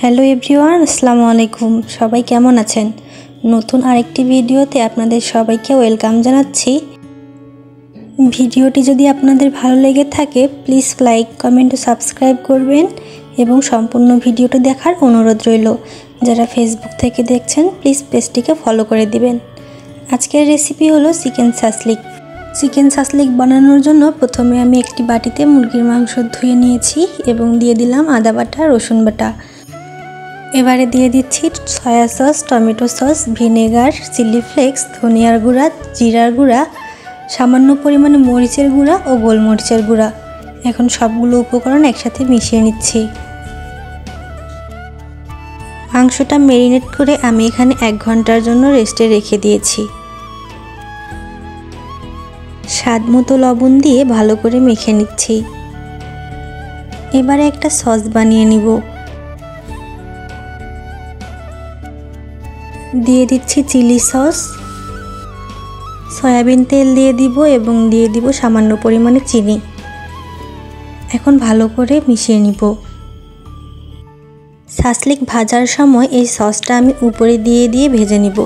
Hello everyone, আসসালামু আলাইকুম। সবাই কেমন আছেন? নতুন আরেকটি ভিডিওতে আপনাদের সবাইকে ওয়েলকাম জানাচ্ছি। ভিডিওটি যদি আপনাদের ভালো লেগে থাকে প্লিজ লাইক, কমেন্ট ও সাবস্ক্রাইব করবেন এবং সম্পূর্ণ ভিডিওটি দেখার অনুরোধ রইল। যারা ফেসবুক থেকে দেখছেন প্লিজ পেজটিকে ফলো করে দিবেন। আজকের রেসিপি হলো চিকেন সাসলিক। চিকেন সাসলিক বানানোর জন্য প্রথমে আমি একটি বাটিতে মুরগির মাংস ধুয়ে নিয়েছি এবং দিয়ে দিলাম আদা বাটা, রসুন বাটা। এবারে দিয়ে দিচ্ছি soya sauce, tomato sauce, vinegar, chilli flakes, ধনিয়ার গুঁড়া, জিরার গুঁড়া, সামান্য পরিমাণে মরিচের গুঁড়া ও গোলমরিচের গুঁড়া। এখন সবগুলো উপকরণ একসাথে মিশিয়ে নিচ্ছি। মাংসটা ম্যারিনেট করে আমি এখানে 1 ঘন্টার জন্য রেস্টে রেখে দিয়েছি। স্বাদ মতো লবণ দিয়ে ভালো করে মেখে নিচ্ছি। এবারে একটা সস বানিয়ে নিব। দিয়ে দিচ্ছি চিলি সস, সয়াবিন তেল দিয়ে দিব এবং দিয়ে দিব সামান্য পরিমাণে চিনি। এখন ভালো করে মিশিয়ে নিব। সাসলিক ভাজার সময় এই সসটা আমি উপরে দিয়ে দিয়ে ভেজে নিব।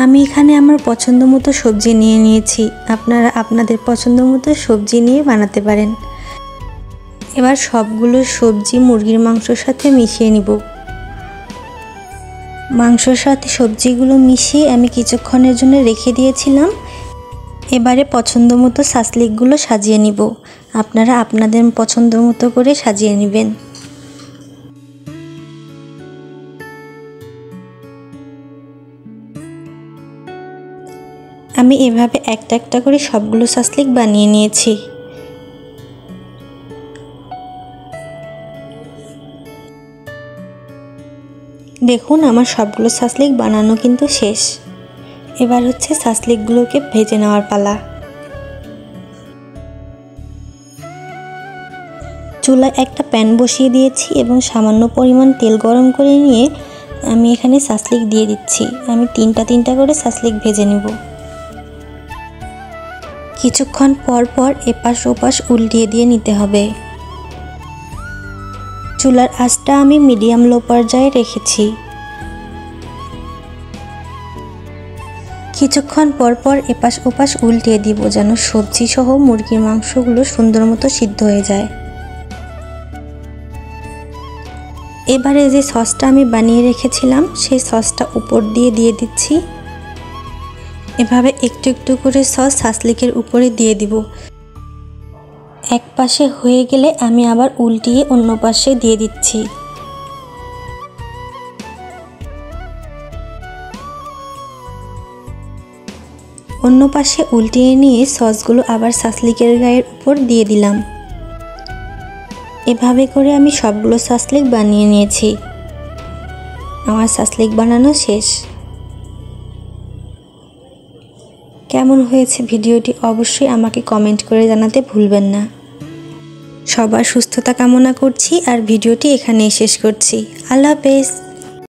আমি এখানে আমার পছন্দ মতো সবজি নিয়ে নিয়েছি, আপনারা আপনাদের পছন্দ মতো সবজি নিয়ে বানাতে পারেন। এবার সবগুলো সবজি মুরগির মাংসের সাথে মিশিয়ে নিব। মাংসের সাথে সবজিগুলো মিশিয়ে আমি কিছুক্ষণের জন্য রেখে দিয়েছিলাম। এবারে পছন্দ মতো সাসলিকগুলো সাজিয়ে নিব। আপনারা আপনাদের পছন্দ মতো করে সাজিয়ে নেবেন। আমি এভাবে একটা একটা করে সবগুলো সাসলিক বানিয়ে নিয়েছি। দেখুন আমার সবগুলো সাসলিক বানানো কিন্তু শেষ। এবার হচ্ছে সাসলিকগুলোকে ভেজে নেওয়ার পালা। চুলায় একটা প্যান বসিয়ে দিয়েছি এবং সামান্য পরিমাণ তেল গরম করে নিয়ে আমি এখানে সাসলিক দিয়ে দিচ্ছি। আমি তিনটা করে সাসলিক ভেজে নেব। কিছুক্ষণ পর পর এপাশ ওপাশ উল্টিয়ে দিয়ে নিতে হবে। চুলার আঁচটা আমি মিডিয়াম লো পর্যায়ে রেখেছি। কিছুক্ষণ পর পর এপাশ ওপাশ উল্টিয়ে দিব যেন সবজি সহ মুরগির মাংসগুলো সুন্দর মতো সিদ্ধ হয়ে যায়। এবারে যে সসটা আমি বানিয়ে রেখেছিলাম সেই সসটা উপর দিয়ে দিচ্ছি। এভাবে একটু একটু করে সস সাসলিকের উপরে দিয়ে দিব। এক পাশে হয়ে গেলে আমি আবার উল্টিয়ে অন্য পাশে দিয়ে দিচ্ছি। অন্য পাশে উল্টিয়ে নিয়ে সসগুলো আবার সাসলিকের গায়ের উপর দিয়ে দিলাম। এভাবে করে আমি সবগুলো সাসলিক বানিয়ে নিয়েছি। আমার সাসলিক বানানো শেষ। কেমন হয়েছে ভিডিওটি অবশ্যই আমাকে কমেন্ট করে জানাতে ভুলবেন না। সবার সুস্থতা কামনা করছি আর ভিডিওটি এখানেই শেষ করছি। আল্লাহ হাফেজ।